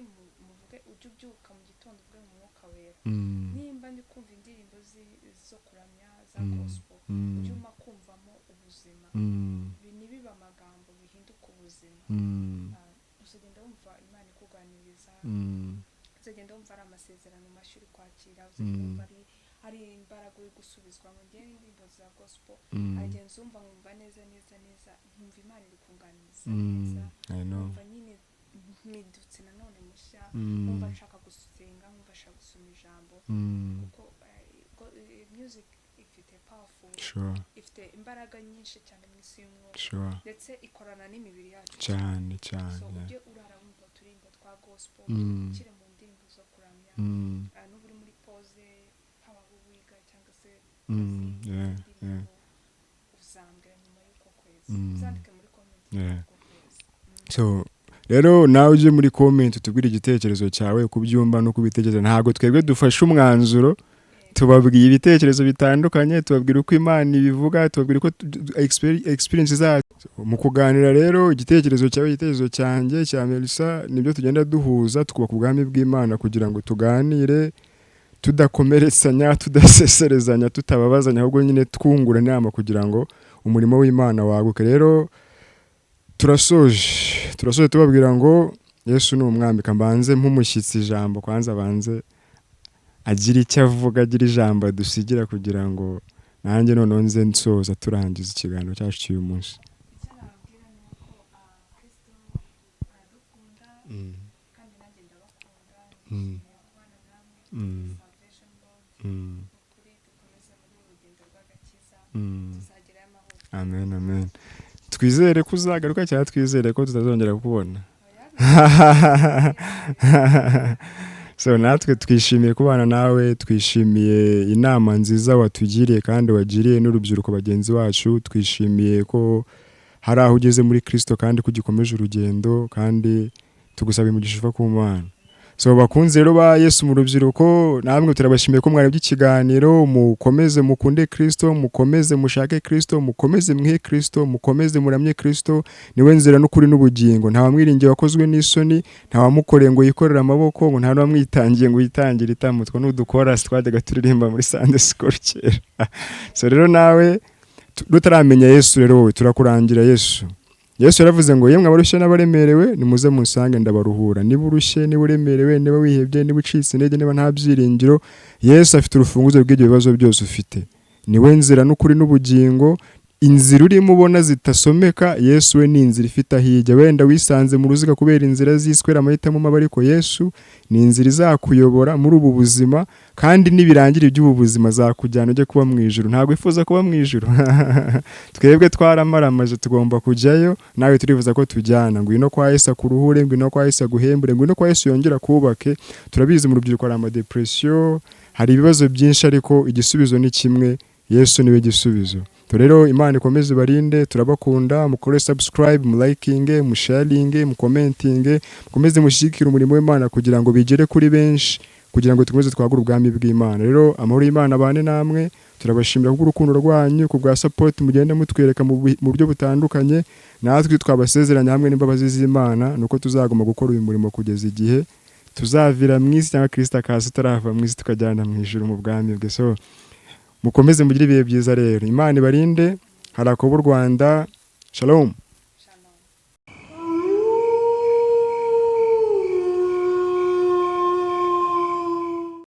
muvuge ujye ubyuka mu gitondo ubwe mu mwuka wera nimba ndi kumva indirimbo zo kuramya za gospel ujye uma kumvamo ubuzima nibiba amagambo bihinduka ubuzima uzagenda wumva Imana ikuganiriza uzagenda wumva ari amasezerano mashuri kwakira uzagenda wumva ari imbaraga uri gusubizwa mu gihe indirimbo za gospel agenza umva nkumva neza nkumva Imana iri kunganiriza neza nkumva nyine mpindutse nanone mushya nkumva nshaka gusenga nkumva nshaka gusoma ijambo kuko music ifite powerful ifite imbaraga nyinshi cyane mu isi y'umwuka ndetse ikorana n'imibiri yacu cyane so ujye urara wumva uturimbo twa gospel ukire mu ndirimbo zo kuramya n'ubu uri muri pause haba wiga cyangwa se uzambwira nyuma y'uko kwezi uzandike muri comment y'uko kwezi so rero nawe uje muri comment utubwire igitekerezo cyawe kubyumva no kubitekereza ntago twebwe dufashe umwanzuro tubabwiye ibitekerezo bitandukanye tubabwira uko Imana ibivuga tubabwira uko experience zacu mu kuganira rero igitekerezo cyawe igitekerezo cyanjye cya Melissa nibyo tugenda duhuza tukubaka ubwami bw'Imana kugira ngo tuganire tudakomeretsanya tudaseserezanya tutababazanya ahubwo nyine twungura inama kugira ngo umurimo w'Imana waguke rero turasoje tubabwira ngo Yesu ni umwami kambanze mpumushyitsi ijambo kwanza banze agira icyo avuga agira ijambo dusigira kugira ngo nanjye noneho nze nsoza turangiza ikiganiro cyacu cy'uyu munsi amen twizere ko uzagaruka cyangwa twizere ko tutazongera kukubona so natwe twishimiye kubana nawe twishimiye inama nziza watugiriye kandi wagiriye n'urubyiruko bagenzi bacu twishimiye ko hari aho ugeze muri Kristo kandi kugikomeje urugendo kandi tugusaba imigisha iva ku Mana so bakunze rero ba Yesu mu rubyiruko namwe turabashimiye ko mwarebye ikiganiro mukomeze mukunde Kristo mukomeze mushake Kristo mukomeze mwihe Kristo mukomeze muramye Kristo niwe nzira n'ukuri n'ubugingo nta wamwiringiye wakozwe n'isoni nta wamukoreye ngo yikorere amaboko ngo nta wamwitangiye ngo yitangire itamutwa n'udukora twajyaga turirimba muri Sunday School kera so rero nawe rutaramenya Yesu rero wowe turakurangira Yesu yaravuze ngo yemwe abarushye n'abaremerewe nimuze munsange ndabaruhura niba urushye niba uremerewe niba wihebye niba ucitse intege niba nta byiringiro Yesu afite urufunguzo rw'ibyo bibazo byose ufite niwe nzira n'ukuri n'ubugingo inzira urimo ubona zitasomeka Yesu we ni inzira ifite ahijya wenda wisanze mu ruziga kubera inzira ziswera amahitamo mabi ariko Yesu ni inzira izakuyobora muri ubu buzima kandi nibirangira iby'ubu buzima zakujyana ujye kuba mu ijuru ntabwo ifuza kuba mu ijuru twebwe twaramaramaje tugomba kujyayo nawe turifuza ko tujyana ngo ino kwa Yesu akuruhure ngo ino kwa Yesu aguhembure ngo ino kwa Yesu yongera kubake turabizi mu rubyiruko hari amadepression hari ibibazo byinshi ariko igisubizo ni kimwe Yesu niwe gisubizo rero Imana ikomeze barinde turabakunda mukore subscribe mu liking mu sharing mu commenting mukomeze mushyigikira umurimo w'Imana kugira ngo bigere kuri benshi kugira ngo tukomeze twagure ubwami bw'Imana. Rero amahoro y'Imana abane namwe, turabashimira kubw'urukundo rwanyu, kubwa support mugenda mutwereka mu buryo butandukanye. Natwe twabasezeranya hamwe n'imbabazi z'Imana nuko tuzaguma gukora uyu murimo kugeza igihe tuzavira mu isi cyangwa Kristo akaza tarava mu isi tukajyana mu ijuru mu bwami bwe. So mukomeze mugire ibihe byiza rero. Imana ibarinde. Harakobo Rwanda. Shalom.